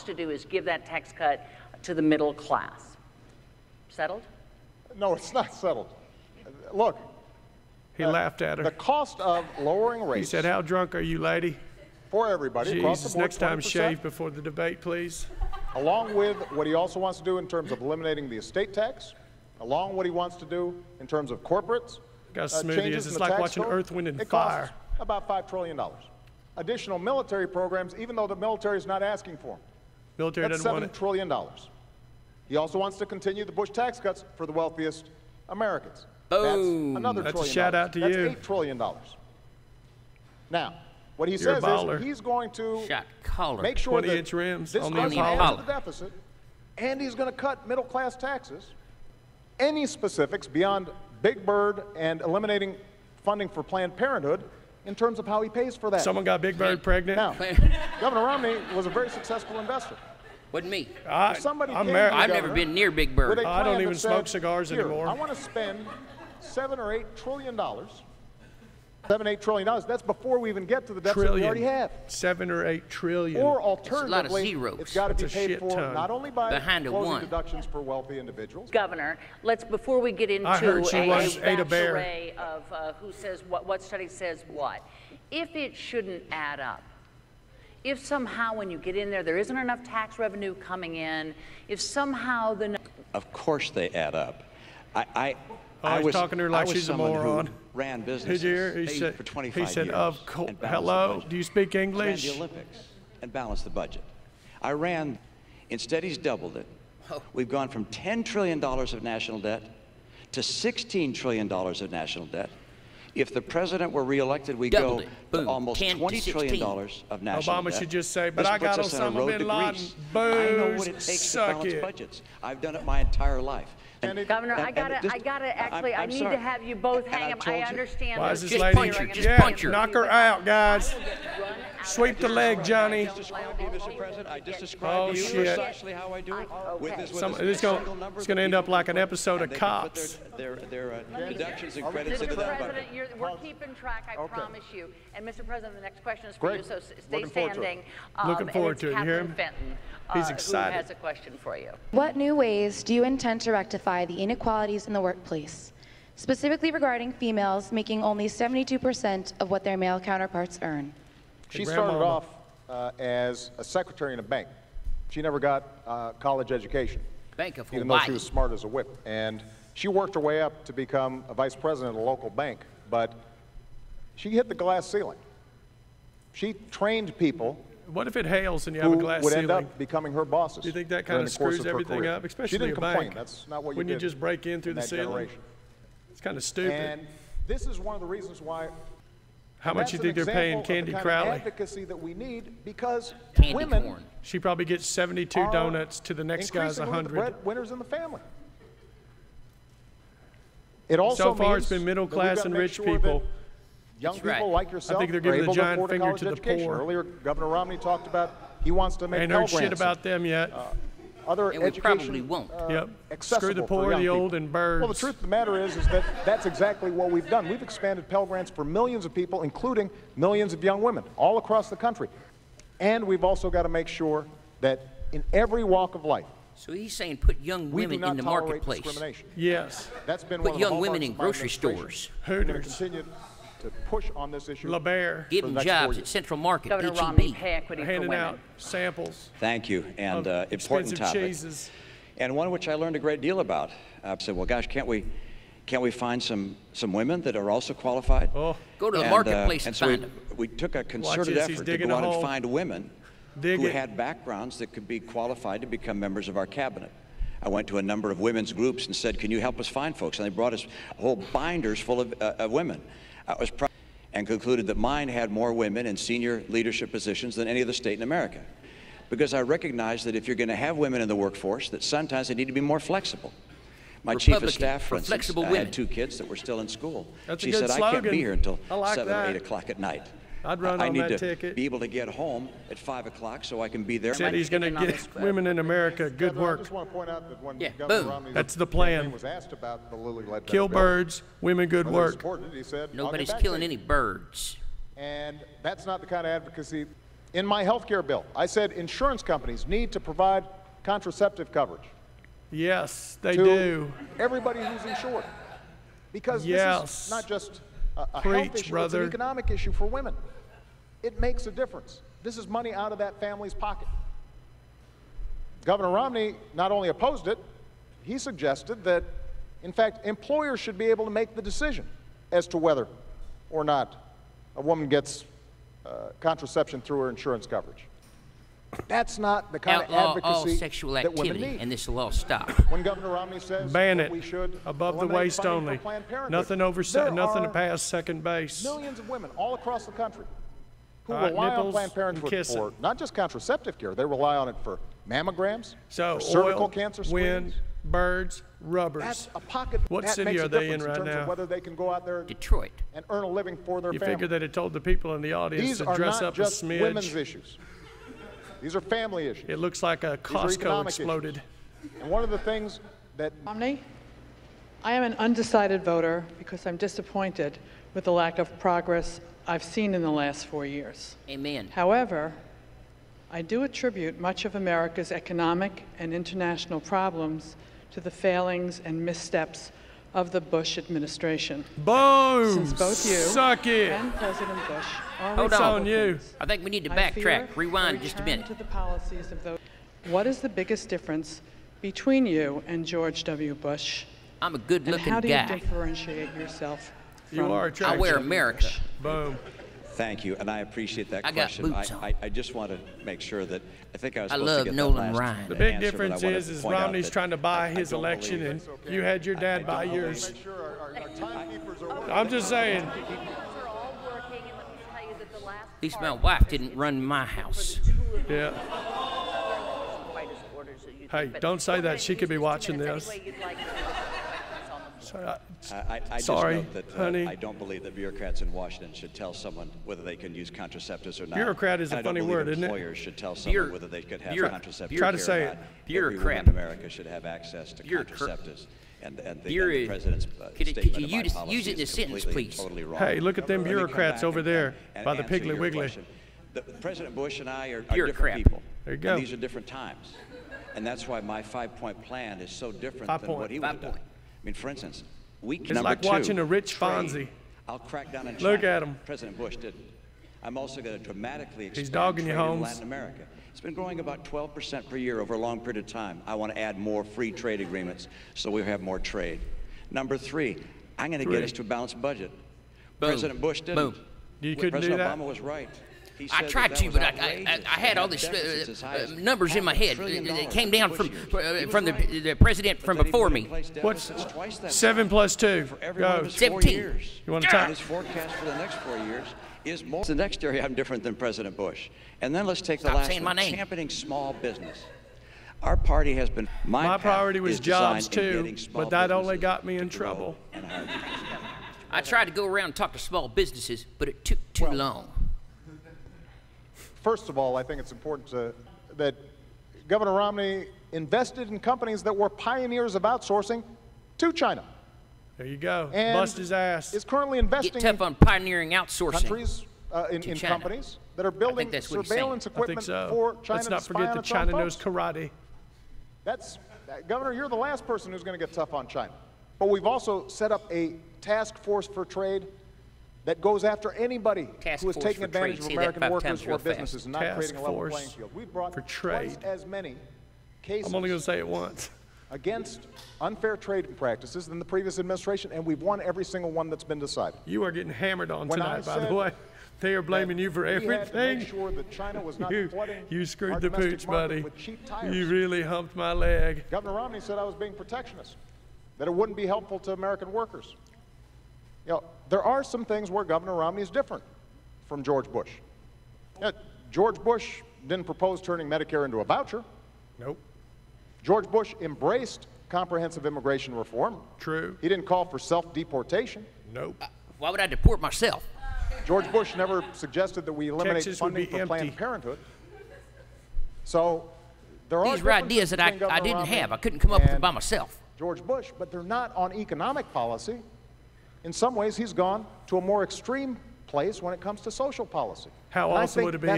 wants to do is give that tax cut to the middle class. Settled? No, it's not settled. Look. He laughed at her. The cost of lowering rates. He said, how drunk are you, lady? For everybody across the Jesus, board, next time 20%, shave before the debate, please. Along with what he also wants to do in terms of eliminating the estate tax, along with what he wants to do in terms of corporates. Got a smoothie is. It's like watching Earth, Wind, and Fire. Costs about $5 trillion. Additional military programs, even though the military is not asking for them. Military doesn't want it. That's $7 trillion. He also wants to continue the Bush tax cuts for the wealthiest Americans. Boom. That's another $1 trillion. That's a shout out to you. That's $8 trillion. Now, what he says is he's going to make sure that 20-inch rims this on the doesn't Impala. add to the deficit, and he's going to cut middle-class taxes. Any specifics beyond Big Bird and eliminating funding for Planned Parenthood in terms of how he pays for that. Someone got Big Bird pregnant? Now, Governor Romney was a very successful investor. Wasn't me. I'm married. I've never been near Big Bird. I don't even smoke cigars anymore. I want to spend $7 or $8 trillion. $7, $8 trillion. That's before we even get to the deficit we already have. 7 or 8 trillion. Or alternatively, it's got to be That's a paid shit for ton. not only by closing one. deductions for wealthy individuals. Governor, before we get into a vast array of who says what study says what, if it shouldn't add up, if somehow when you get in there isn't enough tax revenue coming in, if somehow the... Of course they add up. I was talking to her like she's a moron. Ran businesses. Did you hear? He said, for 25 years. He said, hello, do you speak English? Ran the Olympics and balanced the budget. I ran, instead he's doubled it. We've gone from $10 trillion of national debt to $16 trillion of national debt. If the president were reelected, we go to almost $20 trillion of national debt. Obama should just say, but I got Osama bin Laden. Boo, I know what it takes to balance budgets. I've done it my entire life. Governor, I need to have you both hang up. I understand. Why is this lady? Punch her. Knock her out, guys. Sweep the leg, Johnny. Mr. President, I just described to you precisely how I do it. It's going to end up like an episode of Cops. Their deductions and credits into that budget. We're keeping track, I promise you. And Mr. President, the next question is for you, so stay standing. Looking forward to it. You hear him? He's excited. Who has a question for you? What new ways do you intend to rectify the inequalities in the workplace, specifically regarding females making only 72% of what their male counterparts earn? She started off as a secretary in a bank. She never got college education, Bank of Hawaii. even though she was smart as a whip. And she worked her way up to become a vice president of a local bank, but she hit the glass ceiling. She trained people. What if it hails and you have a glass would ceiling? end up becoming her bosses. Do you think that kind of screws everything up, especially a bank? That's not what you Wouldn't did you just break in through the ceiling? generation. It's kind of stupid. And this is one of the reasons why. How much you think they're paying Candy Crowley? Advocacy that we need because women. She probably gets 72 donuts to the next guy's 100. The breadwinners in the family. It also so far, means it's been middle class and rich sure people. Young people like yourself I think they're giving able the giant to afford a finger college to the education. poor. Earlier, Governor Romney talked about he wants to make Ain't Pell heard shit Grants about them yet. Other And we education, probably won't. Screw the poor, the old, and birds. Well, the truth of the matter is that that's exactly what we've done. We've expanded Pell Grants for millions of people, including millions of young women all across the country. And we've also got to make sure that in every walk of life, So he's saying put young women in the marketplace. Yes. That's been put one of young the women in grocery stores. Hooters. We're going to continue to push on this issue. LaBear. Give them jobs at Central Market, Governor HEB. Romney, pay equity for Handing women. out samples. Thank you, and important expensive topic. cheeses. And one which I learned a great deal about. I said, well, gosh, can't we find some women that are also qualified? Oh. Go to the marketplace and so find them. we took a concerted effort to go out and find women who had backgrounds that could be qualified to become members of our cabinet. I went to a number of women's groups and said, can you help us find folks? And they brought us whole binders full of women. I was proud and concluded that mine had more women in senior leadership positions than any other state in America. Because I recognize that if you're going to have women in the workforce, that sometimes they need to be more flexible. My chief of staff, for instance, had 2 kids that were still in school. She said, I can't be here until 7 or 8 o'clock at night. I'd run I on need that to ticket. be able to get home at 5 o'clock so I can be there. Said he's going to get women in America good work. I just want to point out that when Governor boom. Romney's That's the plan. campaign was asked about the Lilly-led Kill bill, birds, women good whether he work. supported it, he said, "I'll get Nobody's back killing to you." any birds. And that's not the kind of advocacy in my health care bill. I said insurance companies need to provide contraceptive coverage. Yes, they to do. Everybody who's insured. Because yes. this is not just a Preach, health issue, brother. it's an economic issue for women. It makes a difference. This is money out of that family's pocket. Governor Romney not only opposed it, he suggested that, in fact, employers should be able to make the decision as to whether or not a woman gets contraception through her insurance coverage. That's not the kind of advocacy all sexual that women activity, need. and this will all stop. When Governor Romney says ban that it we should above the eliminate waist funding only. for Planned Parenthood, Nothing over, there nothing to are pass second base. millions of women all across the country who All right, rely on nipples Planned and Parenthood kissing. for not just contraceptive care, they rely on it for mammograms, So for cervical oil, cancer wind, screenings. birds, rubbers. That's a pocket. What that city makes are a they in difference right terms now? of whether they can go out there Detroit. and earn a living for their You family. figure they'd have told the people in the audience These to are dress not up a just women's smidge. issues. These are family issues. It looks like a These are Costco economic exploded. issues. And one of the things that Romney, I am an undecided voter because I'm disappointed with the lack of progress I've seen in the last 4 years. Amen. However, I do attribute much of America's economic and international problems to the failings and missteps of the Bush administration. Boom! Since both you Suck it! and President Bush are Hold on. on you. Republicans, I think we need to I fear backtrack. Rewind just a return minute. to the policies of those. What is the biggest difference between you and George W. Bush? I'm a And good-looking how do you guy. differentiate yourself You from are I attractive. wear America. Boom. Thank you, and I appreciate that I got question. boots on. I just want to make sure that I think I was I supposed love to get Nolan that last Ryan. The big answer, but I difference wanna is point out Romney's that trying to buy I his don't election, believe- and you had your dad buy yours. I'm just saying. Things are all working, and let me tell you that the last At least part my wife didn't run my house. Yeah. quite as orders as you Hey, think, but don't say we're that. gonna She use could be this 2 watching minutes this. any way you'd like to. It's on the floor. I Sorry, just note that honey. I don't believe that bureaucrats in Washington should tell someone whether they can use contraceptives or not. Bureaucrat is a And I don't funny believe word, isn't it? employers should tell someone whether they could have contraceptive Try to care say or it. not. Bureaucrat. Every woman in America should have access to Bureaucrat. contraceptives. And the president's Could statement you of my use policy it in a is sentence, completely, please? totally wrong. Hey, look at them Let me come bureaucrats back over there and by the answer Piggly your Wiggly. question. President Bush and I are Bureaucrat. different people. There you go. And these are different times. And that's why my 5-point plan is so different than what he would have done. 5-point. I mean, for instance, It's number like two, watching a rich trade. Fonzie. I'll crack down on China. Look at him. President Bush didn't. I'm also going to dramatically expand dogging you, trade in Holmes. Latin America. It's been growing about 12% per year over a long period of time. I want to add more free trade agreements so we have more trade. Number three, I'm going to get us to a balanced budget. Boom. President Bush didn't. Boom. You couldn't President do that? Obama was right. He I said tried that to, was but outrageous I had to all have these deficits as high as numbers in my head. $500 billion It came down from Bush from years. He was the president from But then he before put me. in place What's deficits twice that 7 plus 2? for every one of Go. his 4 17. years. You want to And talk? his forecast for the next 4 years is more. The next area, I'm different than President Bush. And then let's take the Stop last saying my one, name. championing small business. Our party has been, My path priority was is designed jobs in too, getting small but that only businesses got me to in grow trouble. and hire people. I tried to go around and talk to small businesses, but it took too long. First of all, I think it's important that Governor Romney invested in companies that were pioneers of outsourcing to China. There you go. And Bust his ass. is currently Get investing tough on pioneering in outsourcing. countries, in China. companies that are building that's what he's surveillance I think equipment so. for China Let's not to spy forget on that its own China knows folks. karate. Governor, you're the last person who's going to get tough on China. But we've also set up a task force for trade that goes after anybody Task who is force taking for advantage trade. of Say that American 5 workers times or real fast. businesses and not Task creating a level force playing field. We've brought for twice trade. as many cases I'm only going to say it once. against unfair trading practices than the previous administration, and we've won every single one that's been decided. You are getting hammered on When I tonight, by the said way. They are blaming you for We had to make everything. sure that China was not flooding You our screwed the domestic pooch, market buddy. with cheap tires. You really humped my leg. Governor Romney said I was being protectionist, that it wouldn't be helpful to American workers. You know, there are some things where Governor Romney is different from George Bush. George Bush didn't propose turning Medicare into a voucher. Nope. George Bush embraced comprehensive immigration reform. True. He didn't call for self-deportation. Nope. Why would I deport myself? George Bush never suggested that we eliminate Texas would funding be for empty. Planned Parenthood. So there are These were ideas that I didn't have. I couldn't come up with them by myself. George Bush, but they're not on economic policy. In some ways, he's gone to a more extreme place when it comes to social policy. How and awesome would it be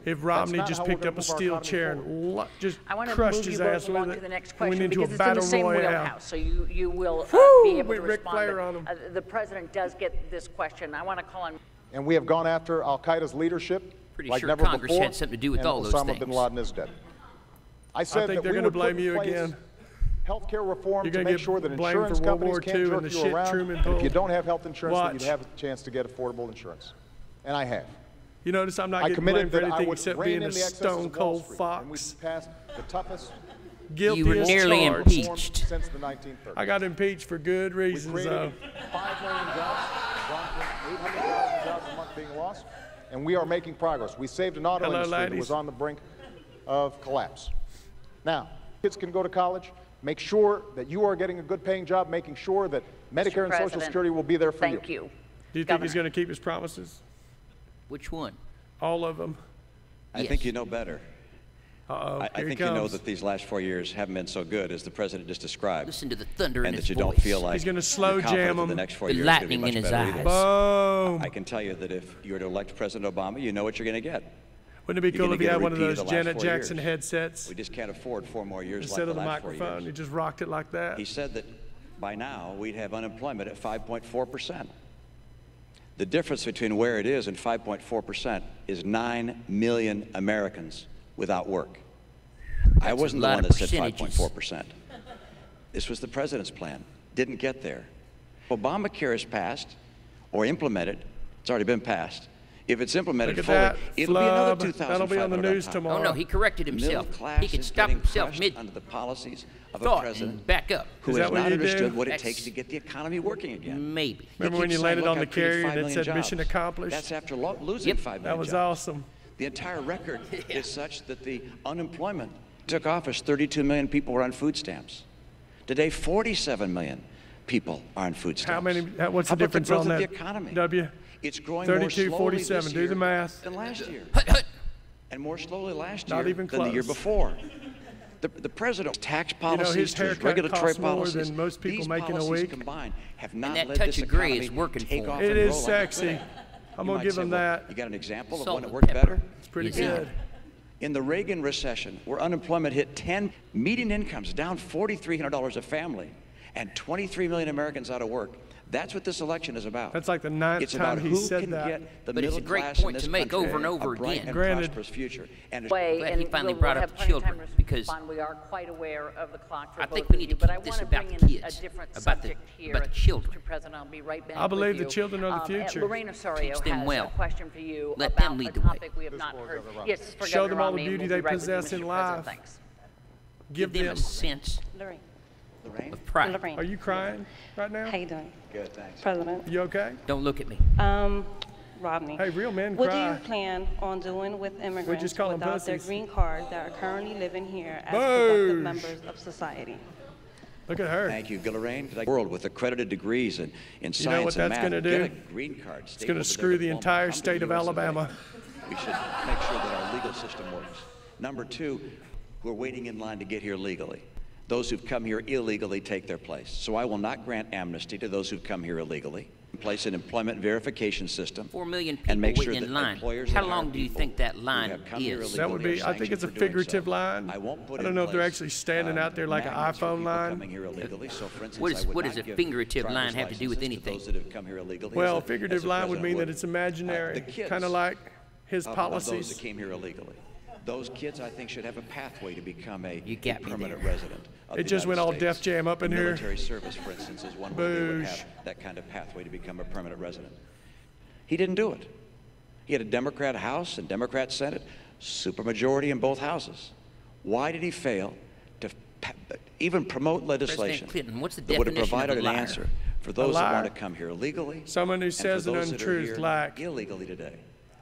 if Romney just picked up a steel chair and just crushed his ass with it and went into a battle royale? So you will be able to respond. The president does get this question. I want to call on. And we have gone after al-Qaeda's leadership like sure never Congress before, had something to do with and all those Osama things. bin Laden is dead. I said think that they're we going to would blame put in you place again. healthcare reform You're to gonna make get sure that blamed insurance for World companies War can't II and jerk the you shit around. Truman And if you pulled. don't have health insurance, then Watch. you'd have a chance to get affordable insurance. And I have. You notice I'm not I getting committed blamed for that I anything would except rein being in a the excesses stone of Wall cold Street, and we fox. passed the toughest Guilty You were as nearly charged. impeached. since the 1930s. I got impeached for good We reasons, created though. 5 million jobs, gone from 800,000 jobs a month being lost, and we are making progress. We saved an auto Hello, industry that ladies. was on the brink of collapse. Now, kids can go to college. Make sure that you are getting a good paying job, making sure that Medicare and Social Security will be there for you. Thank you. Do you think he's going to keep his promises? Which one? All of them. I think you know better. Uh-oh, I think you know that these last 4 years haven't been so good as the president just described. Listen to the thunder and in that his you voice. don't feel like He's going to slow you're confident jam that him. the next 4 The years are gonna be lightning much in his better eyes. either. Boom. I can tell you that if you were to elect President Obama, you know what you're going to get. Wouldn't it be You're cool gonna if he get a had one of repeat of those the last Janet 4 Jackson years. headsets We just can't afford 4 more years instead like of the the last 4 microphone? He years. just rocked it like that. He said that by now we'd have unemployment at 5.4%. The difference between where it is and 5.4% is 9 million Americans without work. I wasn't the one that said 5.4%. This was the president's plan. Didn't get there. Obamacare is passed or implemented. It's already been passed. If it's implemented fully, it'll be another 2,500. That'll be on the news on top. tomorrow. Oh, no, he corrected himself. Middle class He could is stop getting himself crushed mid under the policies of a thought president and back up. who Is has that what not you did? understood what it That's- takes to get the economy working again. Maybe. Remember when keeps you saying, landed "Look, on I the created carrier 5 and it million said jobs." mission accomplished? That's after losing Yep. 5 million That was jobs. awesome. The entire record is such that the unemployment took office, 32 million people were on food stamps. Today, 47 million people are on food stamps. How many? What's How the about difference growth on of that? the economy? W. It's growing 32, more slowly 47. this Do year the math. than last year, Hut, hut. and more slowly last Not year even than the year close. before. The president's tax You know, policies, his to his haircut regulatory costs more policies, than most people these make in a policies week. combined have not that led touch this of gray economy is working take for off him. It and is grow like sexy. it's I'm You going might to give say, him well, that. You got an example of Salt one that and worked pepper. better? It's pretty Yes, good. In the Reagan recession, where unemployment hit 10, median incomes down $4,300 a family, and 23 million Americans out of work. That's what this election is about. That's like the 9th It's time about he who said can that. get the But it's middle a great class in point this to make country over and over a bright again. and Granted. prosperous future. And it's Way, Glad he and finally we'll brought have up plenty of children, time to because respond. We are quite aware of the clock for I think both we of need you, to but I keep this want to about bring the in a kids, different about the- subject here. about the children. Mr. President, I'll be right back I believe with the children are the future. Lorraine Osorio Teach them has well. a question for you Let about them lead a the way. topic we have not heard. Yes, for Show Governor them all the Romney, and beauty we'll they be right with you, possess in Mr. life. President. Thanks. Give them them. a sense Lorraine. Lorraine? of pride. Lorraine. Are you crying right now? How you doing? Good, thanks. President. You okay? Don't look at me. Rodney. Hey, real men What cry. do you plan on doing with immigrants just call them without their pussies. green card that are currently living here as Boosh. productive members of society? Look at her. Thank you, Lorraine. The world with accredited degrees in science You know what and that's math gonna get do? a green card. It's going to screw the entire state of Alabama. We should make sure that our legal system works. Number two, we're waiting in line to get here legally. Those who've come here illegally take their place. So I will not grant amnesty to those who've come here illegally. Place an employment verification system. 4 million people and make sure waiting in that line. employers How that hire long do you people think that who line have come here is? That would illegally be, are I think it's a sanctioned for doing figurative so. line. I won't put I don't in know if they're place, actually standing out there like an magnets for iPhone people line. coming here illegally. So, for instance, What is- I would what not does a give figurative line driver's have to do with licenses to anything? those that have come here illegally, Well, as figurative the line would president mean that would. it's imaginary, The kids kind of like his of those policies. that came here illegally. Those kids, I think, should have a pathway to become a got me permanent there. resident of It the just went United all States. Def Jam up in The here. Military service, for instance, is one where they would Boosh. have that kind of pathway to become a permanent resident. He didn't do it. He had a Democrat House and Democrat Senate, supermajority in both houses. Why did he fail to even promote legislation Clinton, what's the that would have definition of provided a an liar? answer for those that liar? want to come here illegally? Someone who and for says an those that are untruth, here like, illegally today.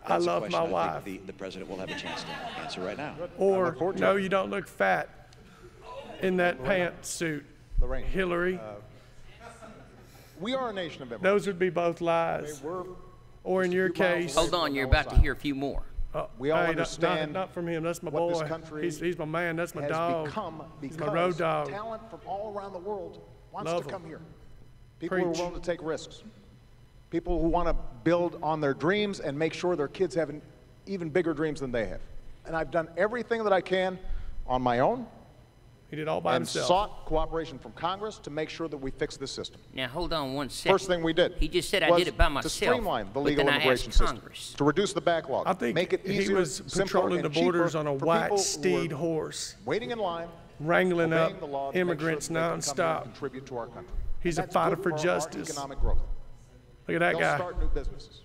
I That's a love question my I wife. think the president will have a chance to answer right now. Or, no, you don't look fat in that pantsuit, Lorraine, Hillary. we are a nation of immigrants. Those would be both lies. We're Or in your few miles case. away Hold on, from you're no about to asylum. hear a few more. We all Hey, understand not from him. That's my what this boy. country He's my man. That's my has dog. become He's my road because dog. talent from all around the world wants Love to 'em. come here. People who are Preach. willing to take risks. people who want to build on their dreams and make sure their kids have even bigger dreams than they have. And I've done everything that I can on my own. He did all by himself. Sought cooperation from Congress to make sure that we fix this system. Now, hold on one second. First thing we did. He just said I did it by myself. To streamline the legal but then immigration I asked system. Congress. To reduce the backlog. I think make it easier, he was patrolling the borders on a white steed horse, waiting in line, wrangling up immigrants nonstop. Contribute to our country. He's a fighter for justice. Economic growth. Look at that guy. Start new businesses.